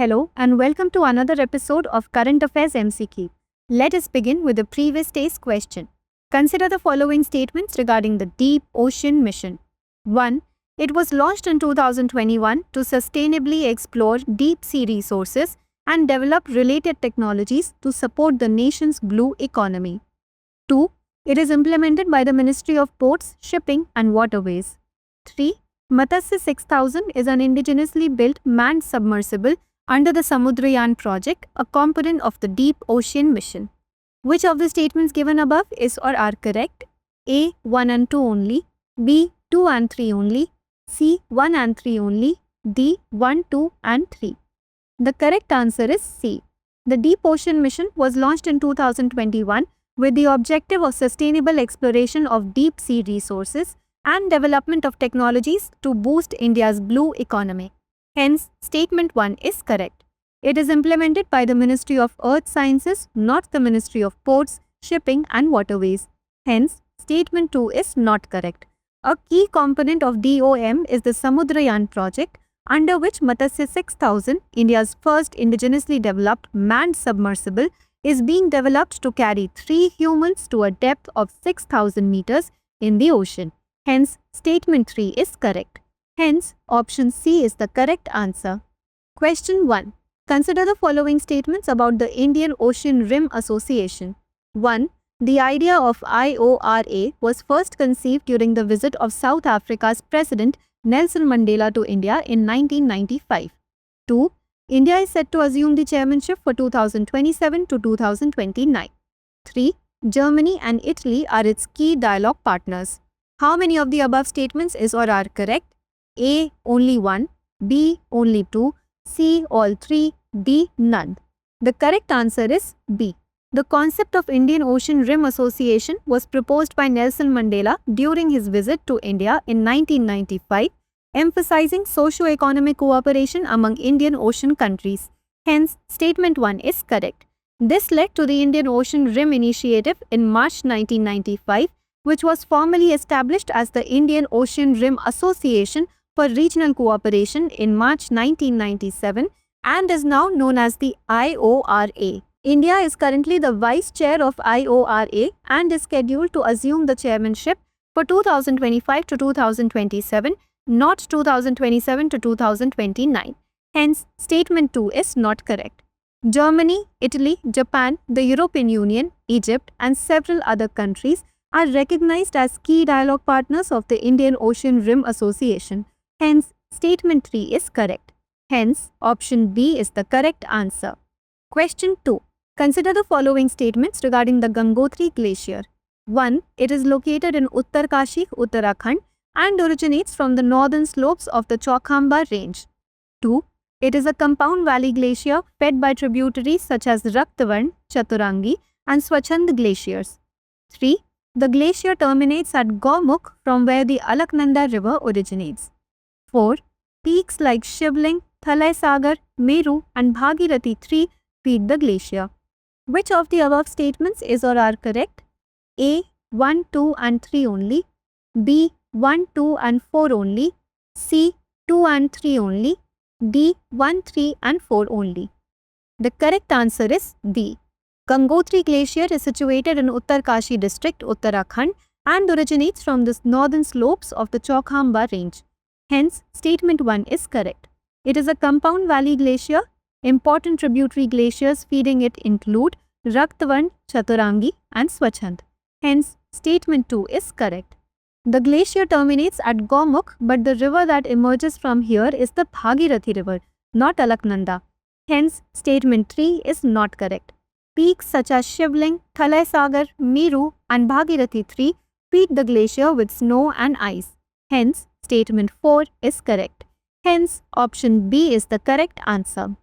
Hello and welcome to another episode of Current Affairs MCQ. Let us begin with the previous day's question. Consider the following statements regarding the Deep Ocean Mission. 1. It was launched in 2021 to sustainably explore deep sea resources and develop related technologies to support the nation's blue economy. 2. It is implemented by the Ministry of Ports, Shipping and Waterways. 3. Matsya 6000 is an indigenously built manned submersible under the Samudrayan project, a component of the Deep Ocean Mission. Which of the statements given above is or are correct? A. 1 and 2 only. B. 2 and 3 only. C. 1 and 3 only. D. 1, 2 and 3. The correct answer is C. The Deep Ocean Mission was launched in 2021 with the objective of sustainable exploration of deep sea resources and development of technologies to boost India's blue economy. Hence, statement 1 is correct. It is implemented by the Ministry of Earth Sciences, not the Ministry of Ports, Shipping and Waterways. Hence, statement 2 is not correct. A key component of DOM is the Samudrayan project, under which Matsya 6000, India's first indigenously developed manned submersible, is being developed to carry 3 humans to a depth of 6,000 meters in the ocean. Hence, statement 3 is correct. Hence, option C is the correct answer. Question 1. Consider the following statements about the Indian Ocean Rim Association. 1. The idea of IORA was first conceived during the visit of South Africa's President Nelson Mandela to India in 1995. 2. India is set to assume the chairmanship for 2027 to 2029. 3. Germany and Italy are its key dialogue partners. How many of the above statements is or are correct? A. Only 1. B. Only 2. C. All 3. D. None. The correct answer is B. The concept of Indian Ocean Rim Association was proposed by Nelson Mandela during his visit to India in 1995, emphasizing socio-economic cooperation among Indian Ocean countries. Hence, statement 1 is correct. This led to the Indian Ocean Rim Initiative in March 1995, which was formally established as the Indian Ocean Rim Association for Regional Cooperation in March 1997 and is now known as the IORA. India is currently the Vice Chair of IORA and is scheduled to assume the chairmanship for 2025 to 2027, not 2027 to 2029. Hence, statement 2 is not correct. Germany, Italy, Japan, the European Union, Egypt and several other countries are recognized as key dialogue partners of the Indian Ocean Rim Association. Hence, statement 3 is correct. Hence, option B is the correct answer. Question 2. Consider the following statements regarding the Gangotri Glacier. 1. It is located in Uttarkashi, Uttarakhand and originates from the northern slopes of the Chaukhamba Range. 2. It is a compound valley glacier fed by tributaries such as Raktavarn, Chaturangi and Swachand glaciers. 3. The glacier terminates at Gaumukh, from where the Alaknanda river originates. 4. Peaks like Shivling, Thalai Sagar, Meru and Bhagirathi 3 feed the glacier. Which of the above statements is or are correct? A. 1, 2 and 3 only. B. 1, 2 and 4 only. C. 2 and 3 only. D. 1, 3 and 4 only. The correct answer is D. Gangotri Glacier is situated in Uttarkashi district, Uttarakhand and originates from the northern slopes of the Chaukhamba Range. Hence, statement 1 is correct. It is a compound valley glacier. Important tributary glaciers feeding it include Raktavarn, Chaturangi and Swachand. Hence, statement 2 is correct. The glacier terminates at Gaumukh, but the river that emerges from here is the Bhagirathi river, not Alaknanda. Hence, statement 3 is not correct. Peaks such as Shivling, Thalai Sagar, Meru and Bhagirathi 3 feed the glacier with snow and ice. Hence, statement 4 is correct. Hence, option B is the correct answer.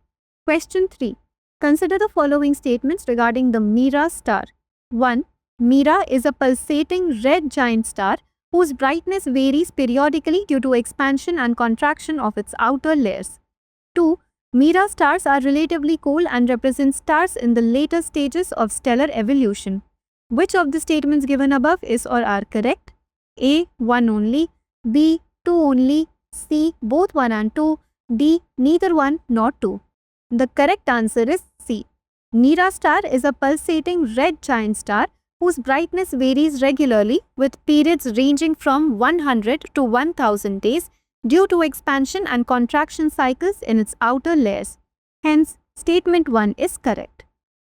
Question 3. Consider the following statements regarding the Mira star. 1. Mira is a pulsating red giant star whose brightness varies periodically due to expansion and contraction of its outer layers. 2. Mira stars are relatively cool and represent stars in the later stages of stellar evolution. Which of the statements given above is or are correct? A. 1 only. B. 2 only. C. Both 1 and 2. D. Neither 1 nor 2. The correct answer is C. Neera star is a pulsating red giant star whose brightness varies regularly with periods ranging from 100 to 1000 days due to expansion and contraction cycles in its outer layers. Hence, statement 1 is correct.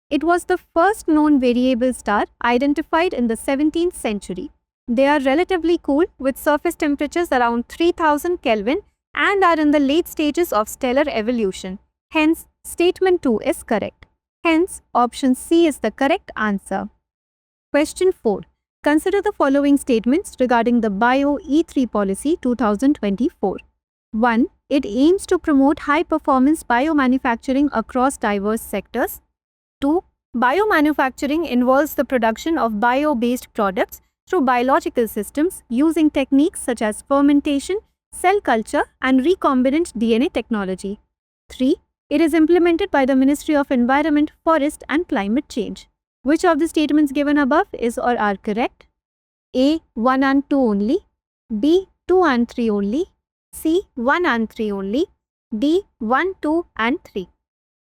It was the first known variable star identified in the 17th century. They are relatively cool with surface temperatures around 3000 Kelvin and are in the late stages of stellar evolution. Hence, statement 2 is correct. Hence, option C is the correct answer. Question 4. Consider the following statements regarding the Bio-E3 policy 2024. 1. It aims to promote high-performance biomanufacturing across diverse sectors. 2. Biomanufacturing involves the production of bio-based products through biological systems using techniques such as fermentation, cell culture, and recombinant DNA technology. 3. It is implemented by the Ministry of Environment, Forest and Climate Change. Which of the statements given above is or are correct? A. 1 and 2 only. B. 2 and 3 only. C. 1 and 3 only. D. 1, 2 and 3.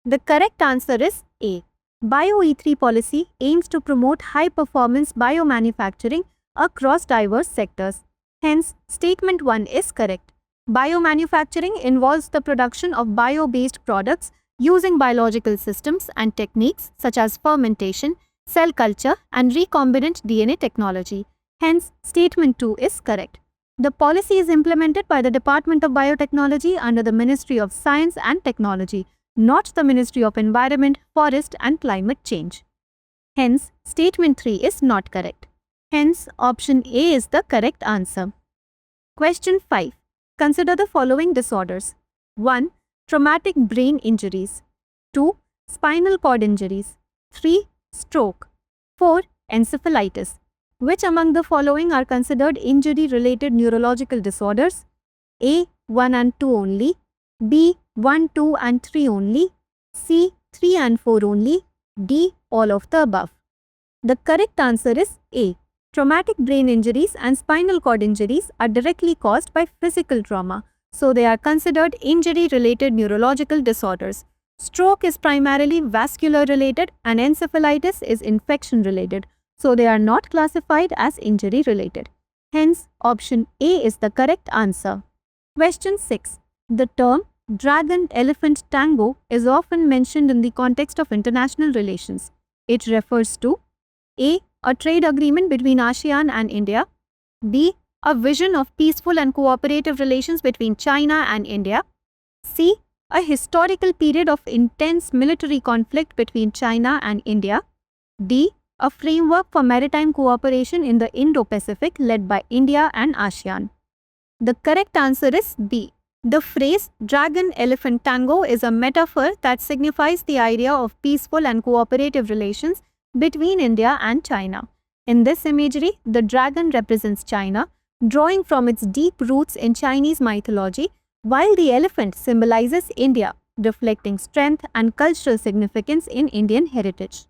The correct answer is A. Bio-E3 policy aims to promote high-performance biomanufacturing across diverse sectors. Hence, statement 1 is correct. Biomanufacturing involves the production of bio-based products using biological systems and techniques such as fermentation, cell culture, and recombinant DNA technology. Hence, statement 2 is correct. The policy is implemented by the Department of Biotechnology under the Ministry of Science and Technology, not the Ministry of Environment, Forest and Climate Change. Hence, statement 3 is not correct. Hence, option A is the correct answer. Question 5. Consider the following disorders. 1. Traumatic brain injuries. 2. Spinal cord injuries. 3. Stroke. 4. Encephalitis. Which among the following are considered injury-related neurological disorders? A. 1 and 2 only. B. 1, 2 and 3 only. C. 3 and 4 only. D. All of the above. The correct answer is A. Traumatic brain injuries and spinal cord injuries are directly caused by physical trauma, so they are considered injury-related neurological disorders. Stroke is primarily vascular-related and encephalitis is infection-related, so they are not classified as injury-related. Hence, option A is the correct answer. Question 6. The term dragon-elephant tango is often mentioned in the context of international relations. It refers to A. A trade agreement between ASEAN and India. B. A vision of peaceful and cooperative relations between China and India. C. A historical period of intense military conflict between China and India. D. A framework for maritime cooperation in the Indo-Pacific led by India and ASEAN. The correct answer is B. The phrase dragon-elephant tango is a metaphor that signifies the idea of peaceful and cooperative relations between India and China. In this imagery, the dragon represents China, drawing from its deep roots in Chinese mythology, while the elephant symbolizes India, reflecting strength and cultural significance in Indian heritage.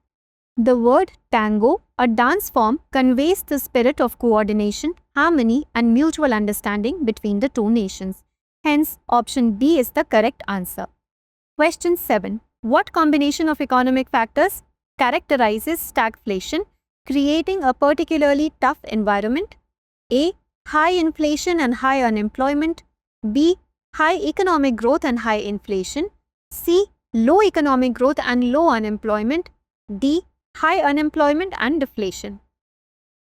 The word tango, a dance form, conveys the spirit of coordination, harmony, and mutual understanding between the two nations. Hence, option B is the correct answer. Question 7. What combination of economic factors characterizes stagflation, creating a particularly tough environment? A. High inflation and high unemployment. B. High economic growth and high inflation. C. Low economic growth and low unemployment. D. High unemployment and deflation.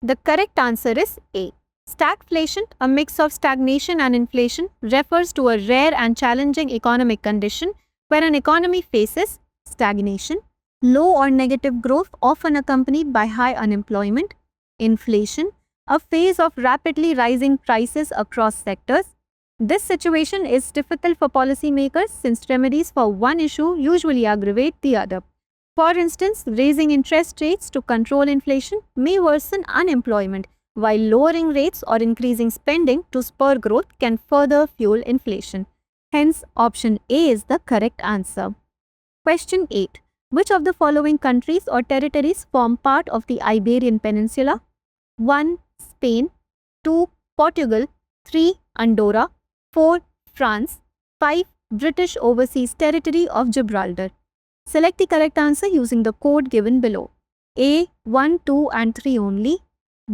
The correct answer is A. Stagflation, a mix of stagnation and inflation, refers to a rare and challenging economic condition where an economy faces stagnation, low or negative growth often accompanied by high unemployment, inflation, a phase of rapidly rising prices across sectors. This situation is difficult for policymakers since remedies for one issue usually aggravate the other. For instance, raising interest rates to control inflation may worsen unemployment, while lowering rates or increasing spending to spur growth can further fuel inflation. Hence, option A is the correct answer. Question 8. Which of the following countries or territories form part of the Iberian Peninsula? 1. Spain. 2. Portugal. 3. Andorra. 4. France. 5. British Overseas Territory of Gibraltar. Select the correct answer using the code given below. A. 1, 2 and 3 only.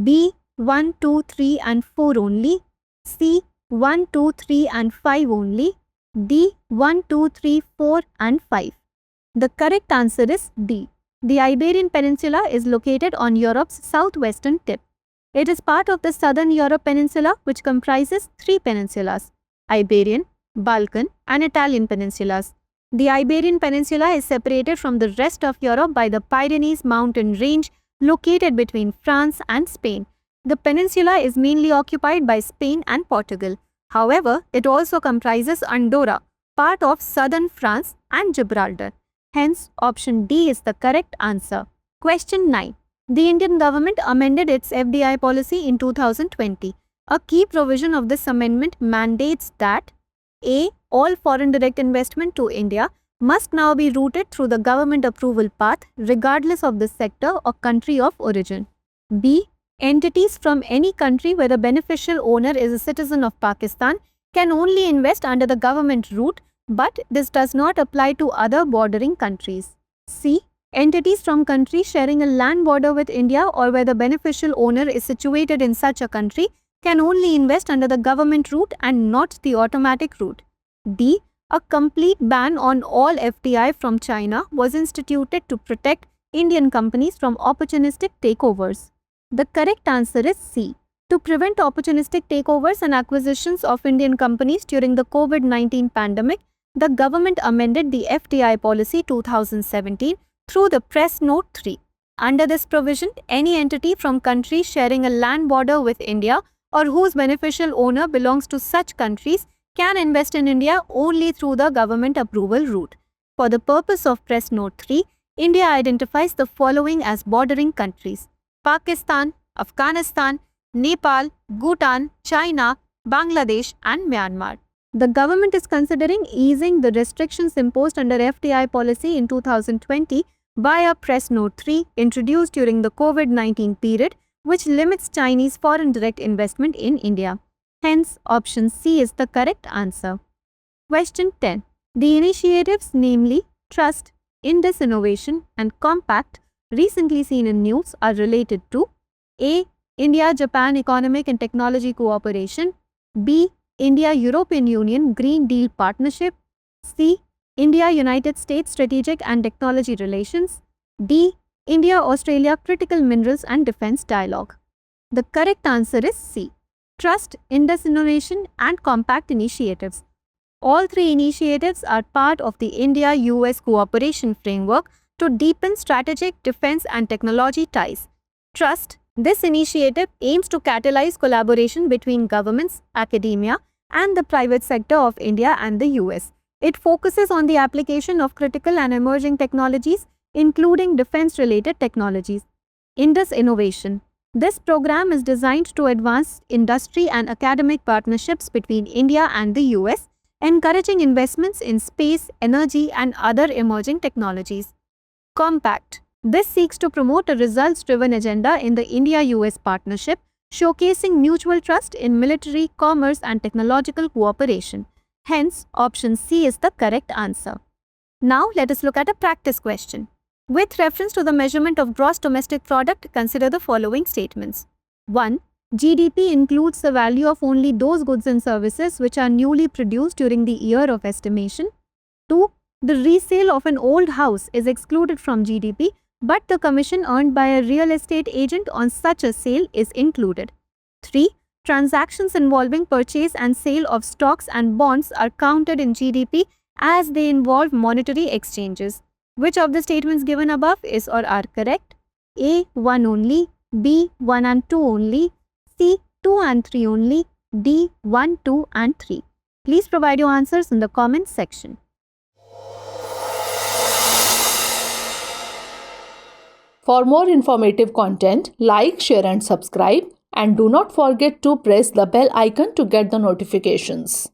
B. 1, 2, 3 and 4 only. C. 1, 2, 3 and 5 only. D. 1, 2, 3, 4 and 5. The correct answer is D. The Iberian Peninsula is located on Europe's southwestern tip. It is part of the Southern Europe Peninsula, which comprises 3 peninsulas: Iberian, Balkan and Italian peninsulas. The Iberian Peninsula is separated from the rest of Europe by the Pyrenees mountain range located between France and Spain. The peninsula is mainly occupied by Spain and Portugal. However, it also comprises Andorra, part of southern France, and Gibraltar. Hence, option D is the correct answer. Question 9. The Indian government amended its FDI policy in 2020. A key provision of this amendment mandates that A. All foreign direct investment to India must now be routed through the government approval path regardless of the sector or country of origin. B. Entities from any country where the beneficial owner is a citizen of Pakistan can only invest under the government route, but this does not apply to other bordering countries. C. Entities from countries sharing a land border with India or where the beneficial owner is situated in such a country can only invest under the government route and not the automatic route. D. A complete ban on all FDI from China was instituted to protect Indian companies from opportunistic takeovers. The correct answer is C. To prevent opportunistic takeovers and acquisitions of Indian companies during the COVID-19 pandemic, the government amended the FDI policy 2017 through the Press Note 3. Under this provision, any entity from countries sharing a land border with India or whose beneficial owner belongs to such countries can invest in India only through the government approval route. For the purpose of Press Note 3, India identifies the following as bordering countries: Pakistan, Afghanistan, Nepal, Bhutan, China, Bangladesh and Myanmar. The government is considering easing the restrictions imposed under FDI policy in 2020 via Press Note 3 introduced during the COVID-19 period, which limits Chinese foreign direct investment in India. Hence, option C is the correct answer. Question 10. The initiatives, namely Trust, Indus Innovation and Compact, recently seen in news are related to A. India-Japan Economic and Technology Cooperation, B. India-European Union Green Deal Partnership, C. India-United States Strategic and Technology Relations, D. India-Australia Critical Minerals and Defense Dialogue. The correct answer is C. Trust, Indus Innovation and Compact initiatives. All 3 initiatives are part of the India-US cooperation framework to deepen strategic, defense and technology ties. Trust. This initiative aims to catalyze collaboration between governments, academia, and the private sector of India and the US. It focuses on the application of critical and emerging technologies, including defense-related technologies. Indus Innovation. This program is designed to advance industry and academic partnerships between India and the US, encouraging investments in space, energy, and other emerging technologies. Compact. This seeks to promote a results-driven agenda in the India-US partnership, showcasing mutual trust in military, commerce, and technological cooperation. Hence, option C is the correct answer. Now, let us look at a practice question. With reference to the measurement of gross domestic product, consider the following statements. 1. GDP includes the value of only those goods and services which are newly produced during the year of estimation. 2. The resale of an old house is excluded from GDP, but the commission earned by a real estate agent on such a sale is included. 3. Transactions involving purchase and sale of stocks and bonds are counted in GDP as they involve monetary exchanges. Which of the statements given above is or are correct? A. 1 only, B. 1 and 2 only, C. 2 and 3 only, D. 1, 2 and 3. Please provide your answers in the comments section. For more informative content, like, share and subscribe, and do not forget to press the bell icon to get the notifications.